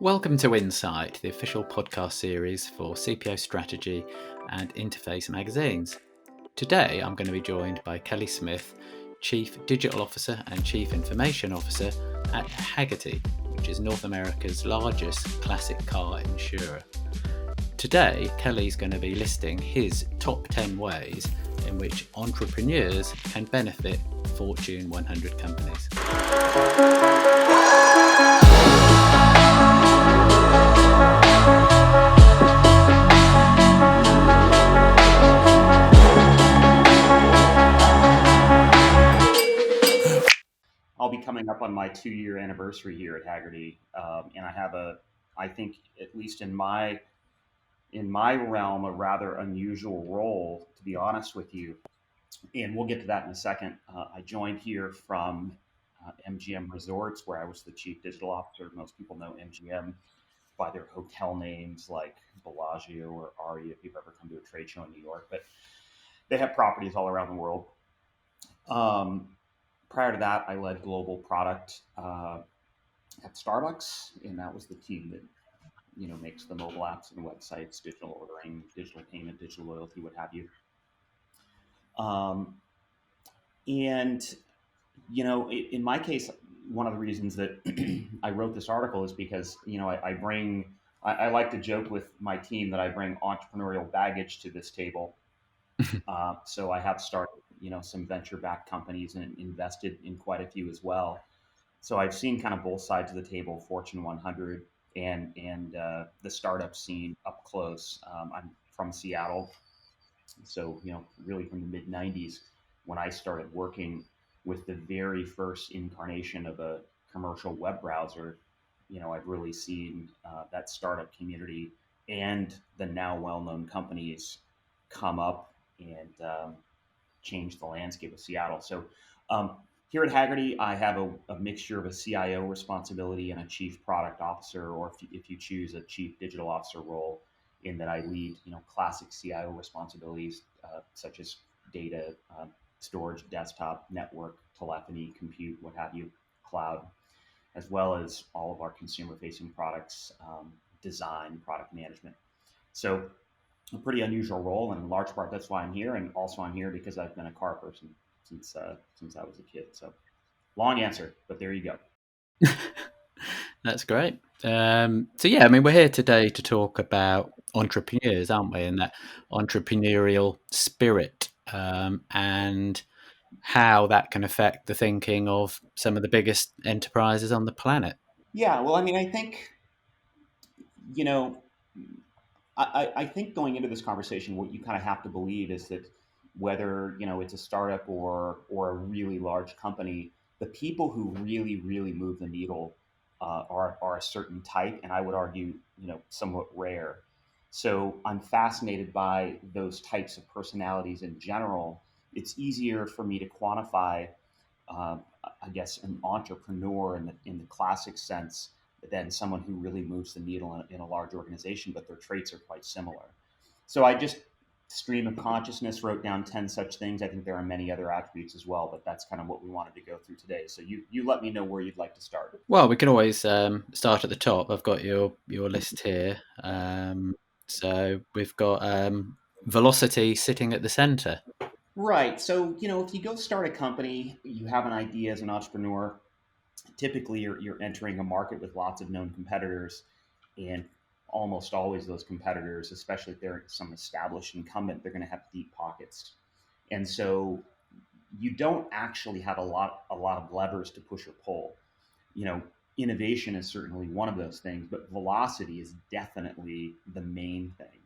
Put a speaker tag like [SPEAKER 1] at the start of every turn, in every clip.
[SPEAKER 1] Welcome to Insight, the official podcast series for CPO Strategy and Interface magazines. Today I'm going to be joined by Kelly Smith, Chief Digital Officer and Chief Information Officer at Hagerty, which is North America's largest classic car insurer. Today, Kelly's going to be listing his top 10 ways in which entrepreneurs can benefit Fortune 100 companies.
[SPEAKER 2] I'll be coming up on my 2-year anniversary here at Hagerty, and I have I think at least in my realm, a rather unusual role, to be honest with you. And we'll get to that in a second. I joined here from MGM Resorts, where I was the chief digital officer. Most people know MGM by their hotel names like Bellagio or Aria, if you've ever come to a trade show in New York. But they have properties all around the world. Prior to that, I led global product at Starbucks, and that was the team that makes the mobile apps and websites, digital ordering, digital payment, digital loyalty, what have you. And in my case, one of the reasons that I wrote this article is because I like to joke with my team that I bring entrepreneurial baggage to this table. So I have started some venture-backed companies and invested in quite a few as well. So I've seen kind of both sides of the table, Fortune 100 and the startup scene up close. I'm from Seattle, so really from the mid 90s when I started working with the very first incarnation of a commercial web browser. I've really seen that startup community and the now well-known companies come up and change the landscape of Seattle. So here at Hagerty, I have a mixture of a CIO responsibility and a chief product officer, or if you choose a chief digital officer role, in that I lead classic CIO responsibilities such as data, storage, desktop, network, telephony, compute, what have you, cloud, as well as all of our consumer-facing products, design, product management. So a pretty unusual role, and in large part that's why I'm here, and also I'm here because I've been a car person since I was a kid. So long answer, but there you go.
[SPEAKER 1] That's great. We're here today to talk about entrepreneurs, aren't we, and that entrepreneurial spirit, and how that can affect the thinking of some of the biggest enterprises on the planet.
[SPEAKER 2] Yeah, well, I mean, I think I think going into this conversation, what you kind of have to believe is that whether it's a startup or a really large company, the people who really move the needle are a certain type, and I would argue somewhat rare. So I'm fascinated by those types of personalities in general. It's easier for me to quantify, I guess, an entrepreneur in the classic sense than someone who really moves the needle in a large organization, but their traits are quite similar. So I just stream of consciousness wrote down 10 such things. I think there are many other attributes as well, but that's kind of what we wanted to go through today. So you let me know where you'd like to start.
[SPEAKER 1] Well, we can always start at the top. I've got your list here. So we've got velocity sitting at the center.
[SPEAKER 2] Right. So, if you go start a company, you have an idea as an entrepreneur. Typically, you're entering a market with lots of known competitors, and almost always those competitors, especially if they're some established incumbent, they're going to have deep pockets. And so you don't actually have a lot of levers to push or pull. Innovation is certainly one of those things, but velocity is definitely the main thing.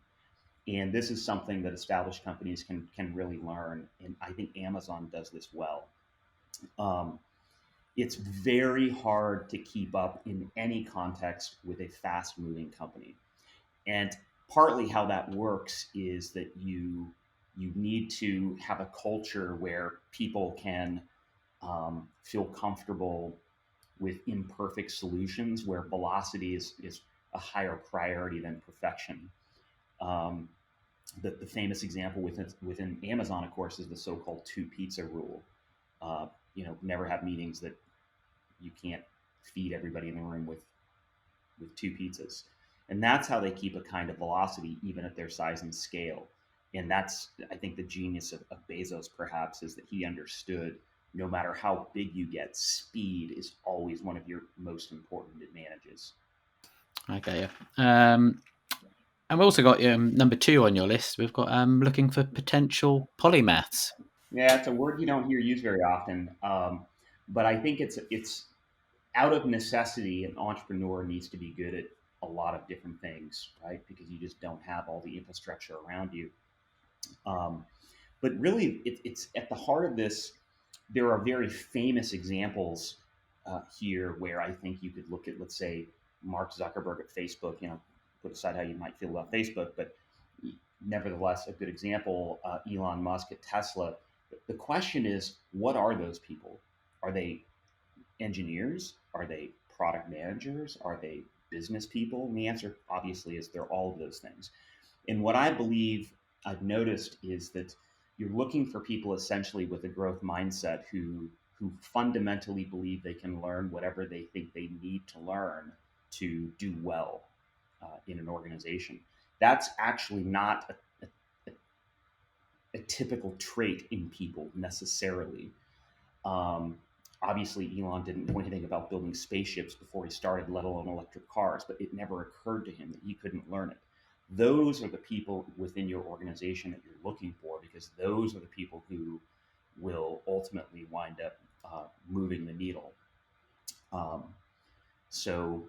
[SPEAKER 2] And this is something that established companies can really learn. And I think Amazon does this well. It's very hard to keep up in any context with a fast moving company. And partly how that works is that you need to have a culture where people can feel comfortable with imperfect solutions, where velocity is a higher priority than perfection. The famous example within Amazon, of course, is the so-called two pizza rule. Never have meetings that you can't feed everybody in the room with with two pizzas. And that's how they keep a kind of velocity, even at their size and scale. And that's, I think, the genius of Bezos, perhaps, is that he understood no matter how big you get, speed is always one of your most important advantages.
[SPEAKER 1] Okay, yeah. And we've also got number 2 on your list. We've got looking for potential polymaths.
[SPEAKER 2] Yeah, it's a word you don't hear used very often, but I think it's out of necessity. An entrepreneur needs to be good at a lot of different things, right? Because you just don't have all the infrastructure around you. Um, but really, it's at the heart of this. There are very famous examples here where I think you could look at, let's say, Mark Zuckerberg at Facebook. Put aside how you might feel about Facebook, but nevertheless, a good example. Elon Musk at Tesla. The question is, what are those people? Are they engineers? Are they product managers? Are they business people? And the answer, obviously, is they're all of those things. And what I believe I've noticed is that you're looking for people essentially with a growth mindset who fundamentally believe they can learn whatever they think they need to learn to do well in an organization. That's actually not a typical trait in people necessarily. Um, Obviously, Elon didn't know anything about building spaceships before he started, let alone electric cars, but it never occurred to him that he couldn't learn it. Those are the people within your organization that you're looking for, because those are the people who will ultimately wind up moving the needle. Um, so,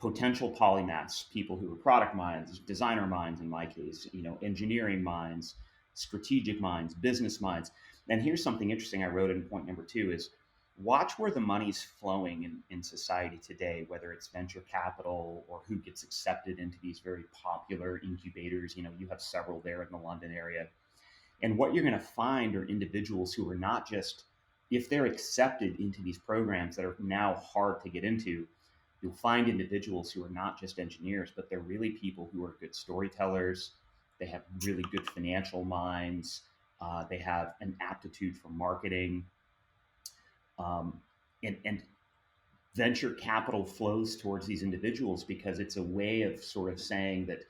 [SPEAKER 2] potential polymaths, people who are product minds, designer minds in my case, engineering minds, strategic minds, business minds. And here's something interesting I wrote in point number 2 is watch where the money's flowing in society today, whether it's venture capital or who gets accepted into these very popular incubators. You have several there in the London area. And what you're going to find are individuals who are not just, if they're accepted into these programs that are now hard to get into, you'll find individuals who are not just engineers, but they're really people who are good storytellers. They have really good financial minds. They have an aptitude for marketing. Um, and venture capital flows towards these individuals because it's a way of sort of saying that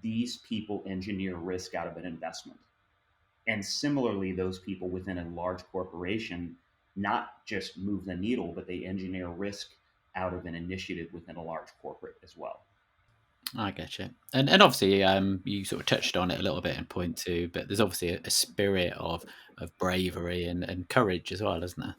[SPEAKER 2] these people engineer risk out of an investment. And similarly, those people within a large corporation not just move the needle, but they engineer risk out of an initiative within a large corporate as well.
[SPEAKER 1] I get you. And obviously, you sort of touched on it a little bit in point 2, but there's obviously a spirit of bravery and courage as well, isn't there?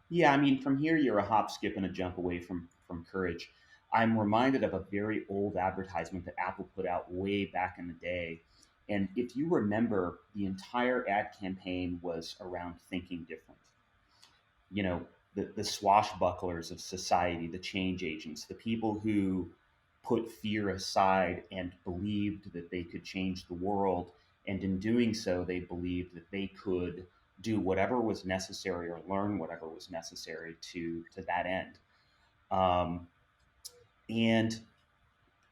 [SPEAKER 2] Yeah, I mean, from here, you're a hop, skip, and a jump away from courage. I'm reminded of a very old advertisement that Apple put out way back in the day. And if you remember, the entire ad campaign was around thinking different. you know, the swashbucklers of society, the change agents, the people who put fear aside and believed that they could change the world. And in doing so, they believed that they could do whatever was necessary or learn whatever was necessary to that end. Um, and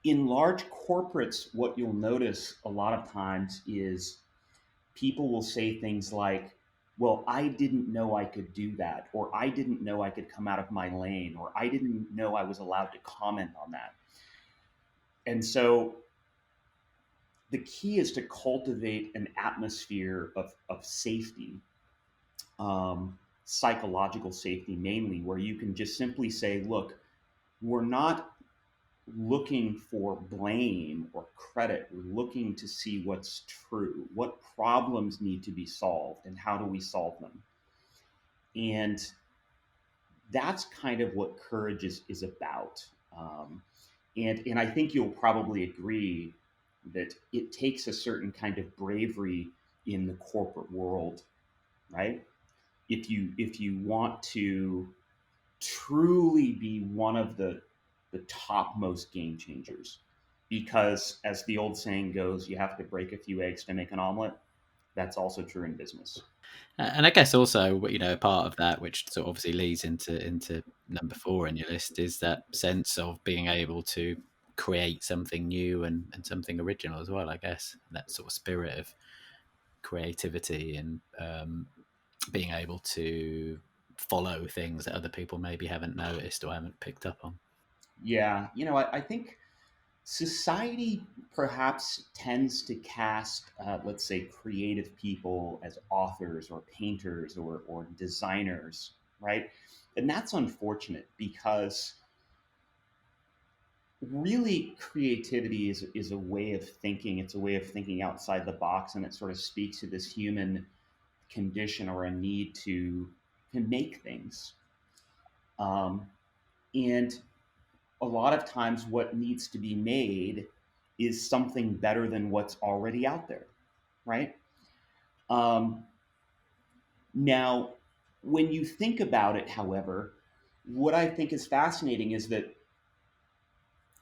[SPEAKER 2] in large corporates, what you'll notice a lot of times is people will say things like, well, I didn't know I could do that, or I didn't know I could come out of my lane, or I didn't know I was allowed to comment on that. And so the key is to cultivate an atmosphere of safety, psychological safety mainly, where you can just simply say, look, we're not looking for blame or credit. We're looking to see what's true, what problems need to be solved, and how do we solve them. And that's kind of what courage is about. And I think you'll probably agree that it takes a certain kind of bravery in the corporate world, right? If you want to truly be one of the topmost game changers, because as the old saying goes, you have to break a few eggs to make an omelet. That's also true in business.
[SPEAKER 1] And I guess also, part of that, which sort of obviously leads into number 4 in your list, is that sense of being able to create something new and something original as well. I guess that sort of spirit of creativity and being able to follow things that other people maybe haven't noticed or haven't picked up on.
[SPEAKER 2] Yeah, I think society perhaps tends to cast, let's say, creative people as authors or painters or designers, right? And that's unfortunate because really creativity is a way of thinking. It's a way of thinking outside the box, and it sort of speaks to this human condition or a need to make things. Um, and a lot of times, what needs to be made is something better than what's already out there, right? Um, Now, when you think about it, however, what I think is fascinating is that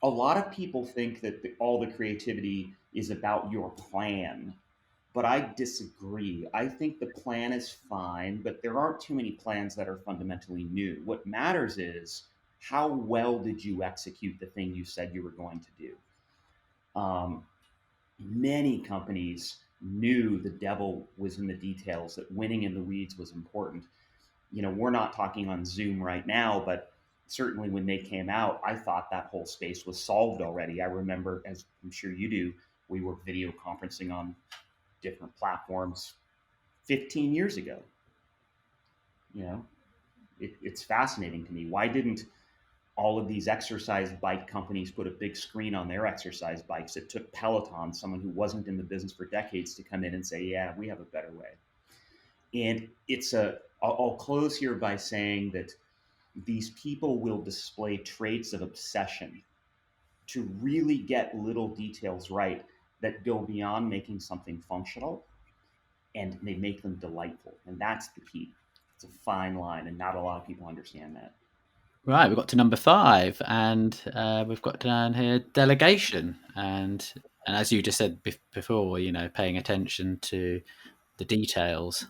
[SPEAKER 2] a lot of people think that all the creativity is about your plan, but I disagree. I think the plan is fine, but there aren't too many plans that are fundamentally new. What matters is how well did you execute the thing you said you were going to do. Um, Many companies knew the devil was in the details, that winning in the weeds was important. We're not talking on Zoom right now, but certainly when they came out, I thought that whole space was solved already. I remember, as I'm sure you do, we were video conferencing on different platforms 15 years ago. You know, it's fascinating to me. Why didn't all of these exercise bike companies put a big screen on their exercise bikes? It took Peloton, someone who wasn't in the business for decades, to come in and say, yeah, we have a better way. And I'll close here by saying that these people will display traits of obsession to really get little details right that go beyond making something functional, and they make them delightful. And that's the key. It's a fine line, and not a lot of people understand that.
[SPEAKER 1] Right, we've got to number five, and we've got down here delegation, and as you just said before, paying attention to the details.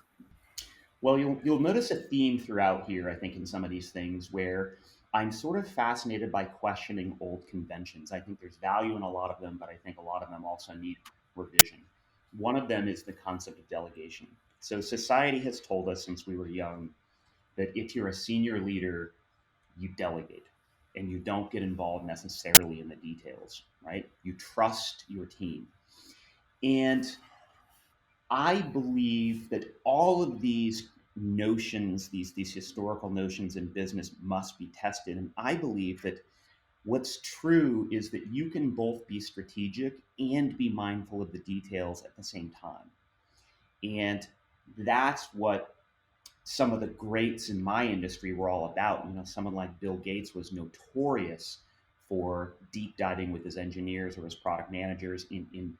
[SPEAKER 2] Well, you'll notice a theme throughout here, I think, in some of these things where I'm sort of fascinated by questioning old conventions. I think there's value in a lot of them, but I think a lot of them also need revision. One of them is the concept of delegation. So society has told us since we were young that if you're a senior leader, you delegate and you don't get involved necessarily in the details, right? You trust your team. And I believe that all of these notions, these historical notions in business must be tested. And I believe that what's true is that you can both be strategic and be mindful of the details at the same time. And that's what some of the greats in my industry were all about. Someone like Bill Gates was notorious for deep diving with his engineers or his product managers in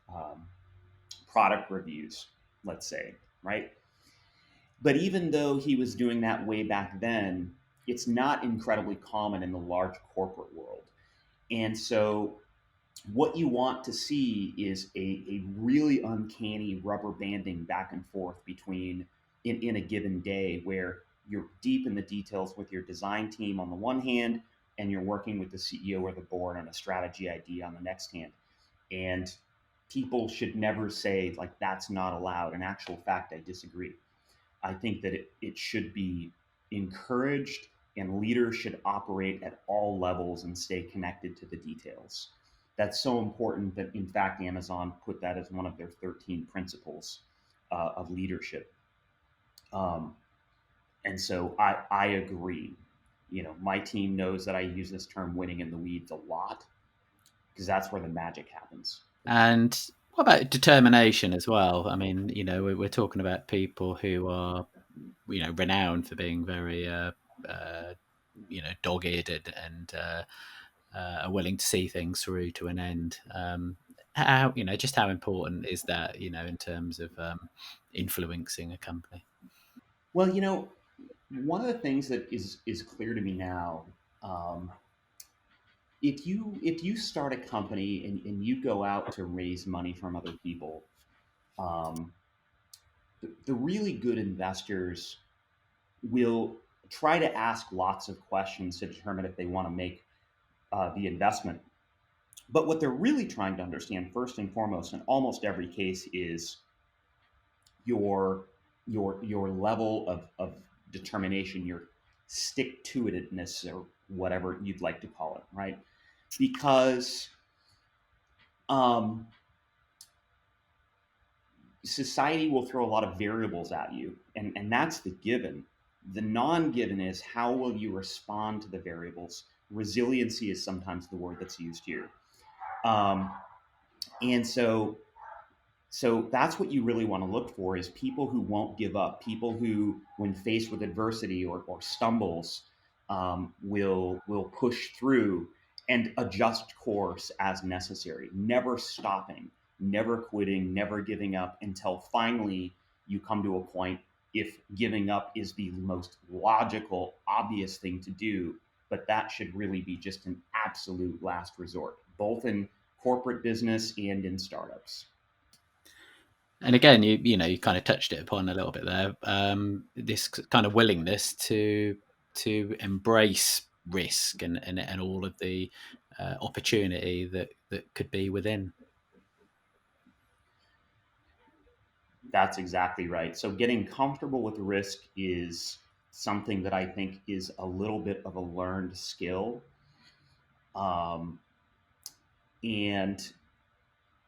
[SPEAKER 2] um, product reviews, let's say, right? But even though he was doing that way back then, it's not incredibly common in the large corporate world. And so, what you want to see is a really uncanny rubber banding back and forth between in a given day where you're deep in the details with your design team on the one hand, and you're working with the CEO or the board on a strategy idea on the next hand. And people should never say, like, that's not allowed. In actual fact, I disagree. I think that it should be encouraged, and leaders should operate at all levels and stay connected to the details. That's so important that, in fact, Amazon put that as one of their 13 principles of leadership. Um, and so I agree. My team knows that I use this term winning in the weeds a lot because that's where the magic happens.
[SPEAKER 1] And what about determination as well? I mean, we're talking about people who are, renowned for being very, uh, dogged and are willing to see things through to an end. Just how important is that, in terms of influencing a company?
[SPEAKER 2] Well, one of the things that is clear to me now, um, if you start a company and you go out to raise money from other people, um, the really good investors will try to ask lots of questions to determine if they want to make the investment. But what they're really trying to understand, first and foremost, in almost every case, is your your level of determination, your stick to itness, whatever you'd like to call it, right? Because um, society will throw a lot of variables at you, and that's the given. The non-given is how will you respond to the variables. Resiliency is sometimes the word that's used here. um, and so that's what you really want to look for, is people who won't give up, people who, when faced with adversity or stumbles, will push through and adjust course as necessary, never stopping, never quitting, never giving up until finally you come to a point. If giving up is the most logical, obvious thing to do, but that should really be just an absolute last resort, both in corporate business and in startups.
[SPEAKER 1] And again, you kind of touched it upon a little bit there. This kind of willingness to embrace risk and all of the opportunity that could be within.
[SPEAKER 2] That's exactly right. So getting comfortable with risk is something that I think is a little bit of a learned skill. Um, and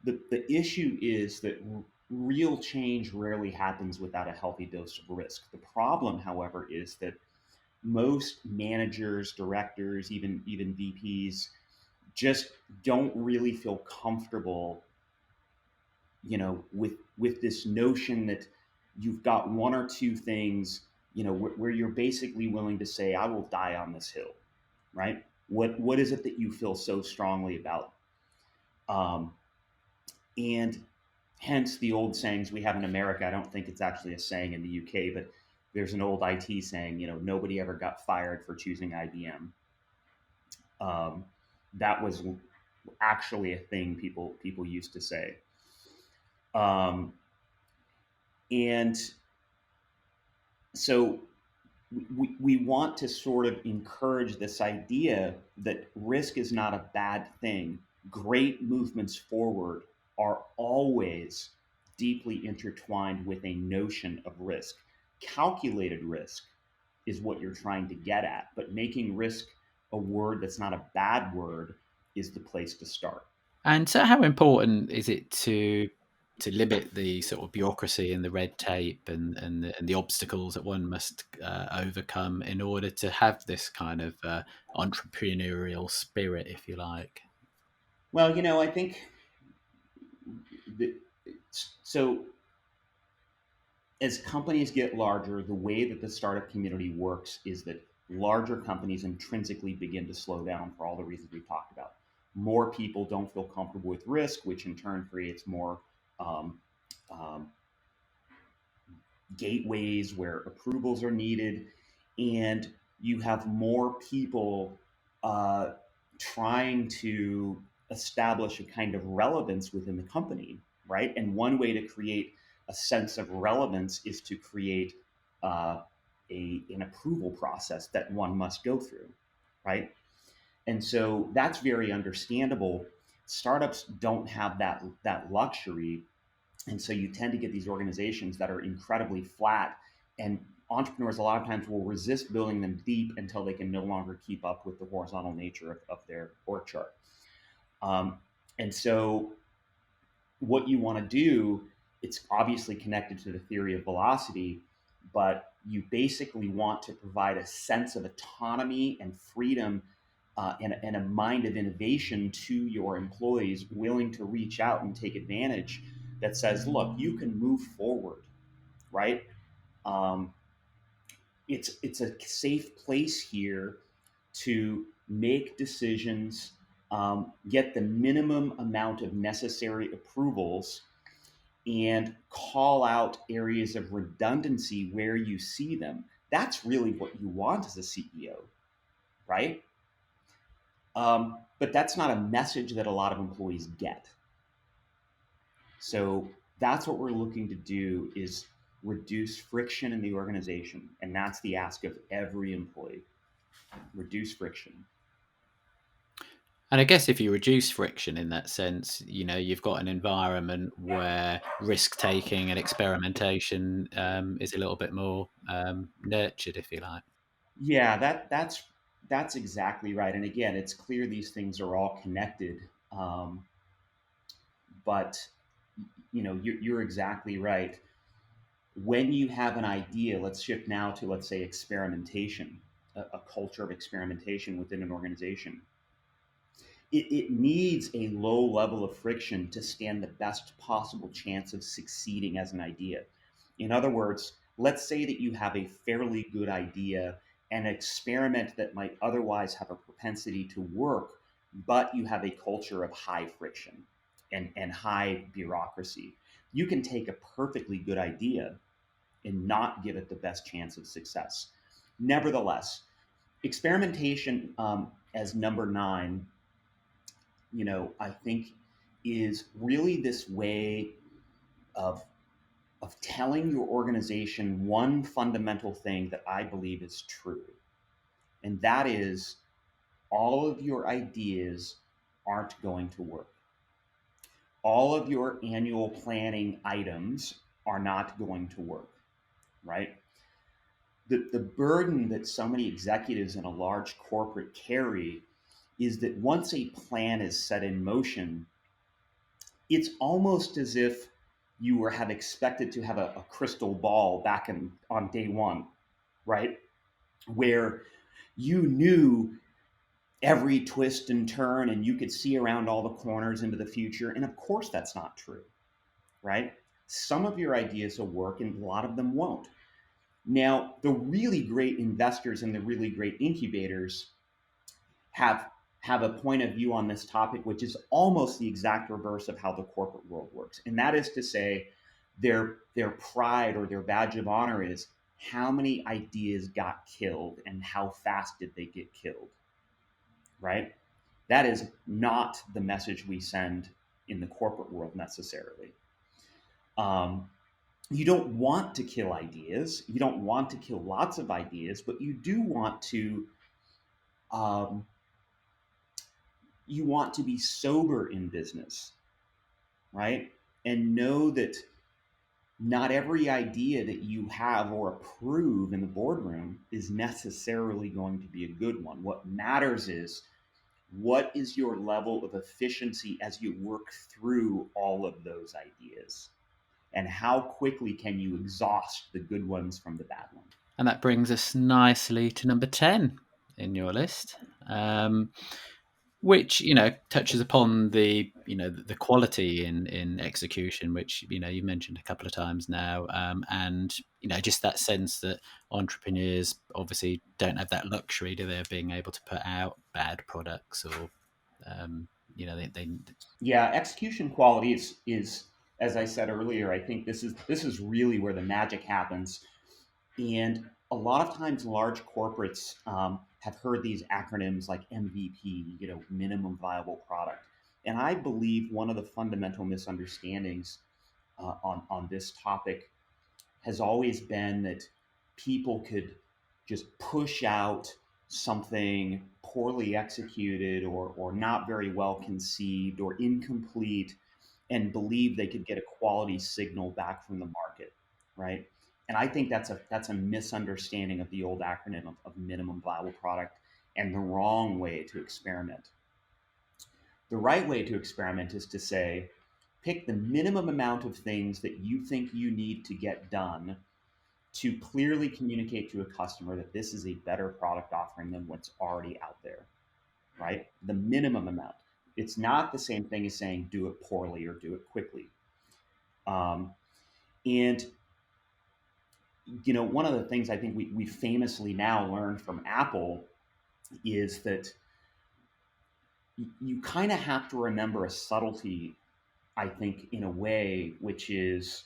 [SPEAKER 2] the issue is that real change rarely happens without a healthy dose of risk. The problem, however, is that most managers, directors, even VPs just don't really feel comfortable, with this notion that you've got one or two things, where you're basically willing to say, I will die on this hill, right? What is it that you feel so strongly about? um, and hence the old sayings we have in America. I don't think it's actually a saying in the UK, but there's an old IT saying, nobody ever got fired for choosing IBM. um, that was actually a thing people used to say. um, and so we want to sort of encourage this idea that risk is not a bad thing. Great movements forward are always deeply intertwined with a notion of risk. Calculated risk is what you're trying to get at, but making risk a word that's not a bad word is the place to start.
[SPEAKER 1] And so, how important is it to limit the sort of bureaucracy and the red tape and the obstacles that one must overcome in order to have this kind of entrepreneurial spirit, if you like?
[SPEAKER 2] Well, I think that, so as companies get larger, the way that the startup community works is that larger companies intrinsically begin to slow down for all the reasons we've talked about. More people don't feel comfortable with risk, which in turn creates more um, um, gateways where approvals are needed, and you have more people uh, trying to establish a kind of relevance within the company, right? And one way to create a sense of relevance is to create uh, an approval process that one must go through, right? And so that's very understandable. Startups don't have that luxury, and so you tend to get these organizations that are incredibly flat, and entrepreneurs a lot of times will resist building them deep until they can no longer keep up with the horizontal nature of their org chart. Um, and so what you want to do, it's obviously connected to the theory of velocity, but you basically want to provide a sense of autonomy and freedom, and a mind of innovation to your employees, willing to reach out and take advantage, that says, look, you can move forward, right? Um, it's a safe place here to make decisions, get the minimum amount of necessary approvals, and call out areas of redundancy where you see them. That's really what you want as a CEO, right? But that's not a message that a lot of employees get. So that's what we're looking to do, is reduce friction in the organization. And that's the ask of every employee: reduce friction.
[SPEAKER 1] And I guess if you reduce friction in that sense, you've got an environment where risk taking and experimentation is a little bit more nurtured, if you like.
[SPEAKER 2] Yeah, that's That's exactly right. And again, it's clear these things are all connected. But you're exactly right. When you have an idea, let's shift now to, let's say, experimentation, a culture of experimentation within an organization. It needs a low level of friction to stand the best possible chance of succeeding as an idea. In other words, let's say that you have a fairly good idea, an experiment that might otherwise have a propensity to work, but you have a culture of high friction and high bureaucracy. You can take a perfectly good idea and not give it the best chance of success. Nevertheless, experimentation, as number nine, I think is really this way of telling your organization one fundamental thing that I believe is true. And that is, all of your ideas aren't going to work. All of your annual planning items are not going to work, right? The burden that so many executives in a large corporate carry is that once a plan is set in motion, it's almost as if you were have expected to have a crystal ball back on day one, right? Where you knew every twist and turn and you could see around all the corners into the future. And of course, that's not true, right? Some of your ideas will work and a lot of them won't. Now, the really great investors and the really great incubators have a point of view on this topic, which is almost the exact reverse of how the corporate world works. And that is to say, their pride or their badge of honor is how many ideas got killed and how fast did they get killed, right? That is not the message we send in the corporate world necessarily. Um, you don't want to kill ideas. You don't want to kill lots of ideas, but you do want to um, be sober in business, right? And know that not every idea that you have or approve in the boardroom is necessarily going to be a good one. What matters is, what is your level of efficiency as you work through all of those ideas? And how quickly can you exhaust the good ones from the bad ones?
[SPEAKER 1] And that brings us nicely to number 10 in your list. Which touches upon the quality in execution, which you mentioned a couple of times now, and just that sense that entrepreneurs obviously don't have that luxury, do they, of being able to put out bad products or they
[SPEAKER 2] Yeah, execution quality is, as I said earlier, I think this is really where the magic happens. And a lot of times, large corporates have heard these acronyms like MVP, minimum viable product. And I believe one of the fundamental misunderstandings on this topic has always been that people could just push out something poorly executed or not very well conceived or incomplete and believe they could get a quality signal back from the market, right? And I think that's a misunderstanding of the old acronym of minimum viable product and the wrong way to experiment. The right way to experiment is to say, pick the minimum amount of things that you think you need to get done to clearly communicate to a customer that this is a better product offering than what's already out there, right? The minimum amount. It's not the same thing as saying do it poorly or do it quickly. And one of the things I think we famously now learned from Apple is that you kind of have to remember a subtlety, I think, in a way, which is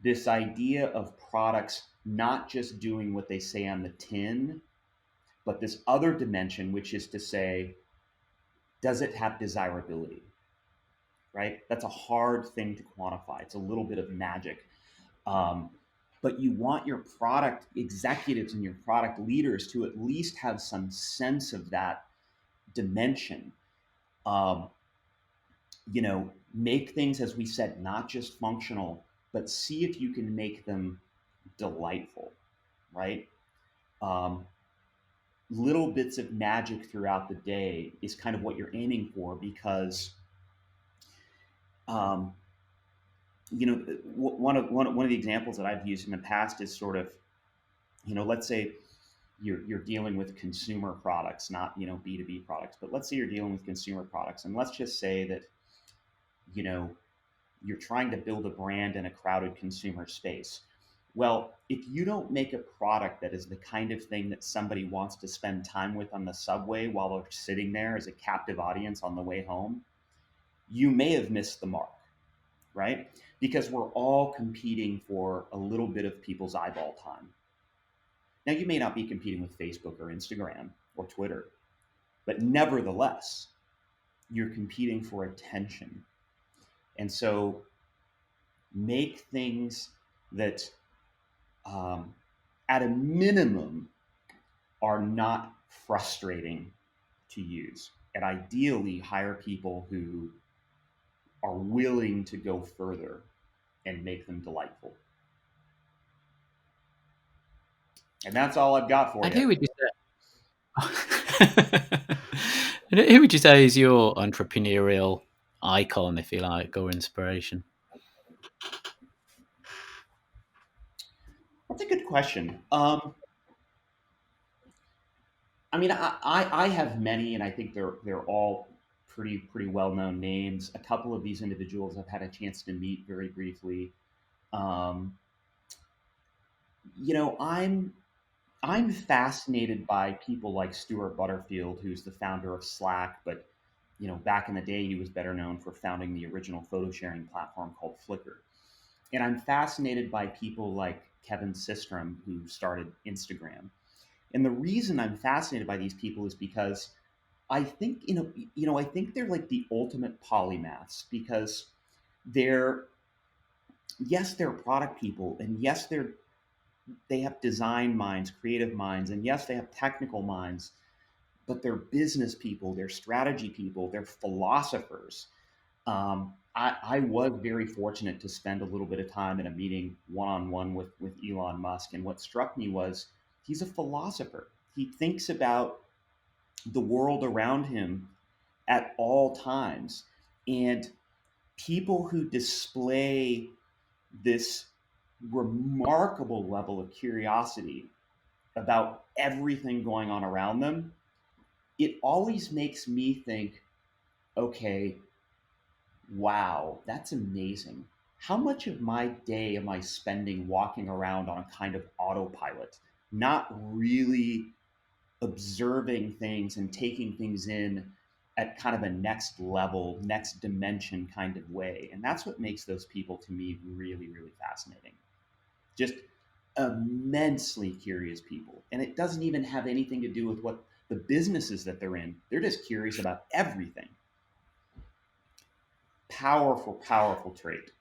[SPEAKER 2] this idea of products not just doing what they say on the tin, but this other dimension, which is to say, does it have desirability? Right? That's a hard thing to quantify. It's a little bit of magic. Um, but you want your product executives and your product leaders to at least have some sense of that dimension. Um, make things, as we said, not just functional, but see if you can make them delightful, right? Um, little bits of magic throughout the day is kind of what you're aiming for, because um, one of the examples that I've used in the past is sort of, let's say you're dealing with consumer products, not B2B products, but let's say you're dealing with consumer products, and let's just say that you know you're trying to build a brand in a crowded consumer space. Well, if you don't make a product that is the kind of thing that somebody wants to spend time with on the subway while they're sitting there as a captive audience on the way home, you may have missed the mark, right? Because we're all competing for a little bit of people's eyeball time. Now, you may not be competing with Facebook or Instagram or Twitter, but nevertheless, you're competing for attention. And so make things that, at a minimum, are not frustrating to use. And ideally, hire people who are willing to go further and make them delightful. And that's all I've got for
[SPEAKER 1] And
[SPEAKER 2] you.
[SPEAKER 1] who would you say? And who would you say is your entrepreneurial icon, if you like, or inspiration?
[SPEAKER 2] That's a good question. I mean, I have many, and I think they're all pretty well known names. A couple of these individuals I've had a chance to meet very briefly. Um, I'm fascinated by people like Stuart Butterfield, who's the founder of Slack, but back in the day, he was better known for founding the original photo sharing platform called Flickr. And I'm fascinated by people like Kevin Systrom, who started Instagram. And the reason I'm fascinated by these people is because I think I think they're like the ultimate polymaths, because they're yes, they're product people, and yes, they have design minds, creative minds, and yes, they have technical minds, but they're business people, they're strategy people, they're philosophers. I was very fortunate to spend a little bit of time in a meeting one on one with Elon Musk, and what struck me was he's a philosopher. He thinks about the world around him at all times, and people who display this remarkable level of curiosity about everything going on around them, it always makes me think, okay, wow, that's amazing. How much of my day am I spending walking around on a kind of autopilot, not really observing things and taking things in at kind of a next level, next dimension kind of way? And that's what makes those people to me really, really fascinating. Just immensely curious people. And it doesn't even have anything to do with what the businesses that they're in. They're just curious about everything. Powerful, powerful trait.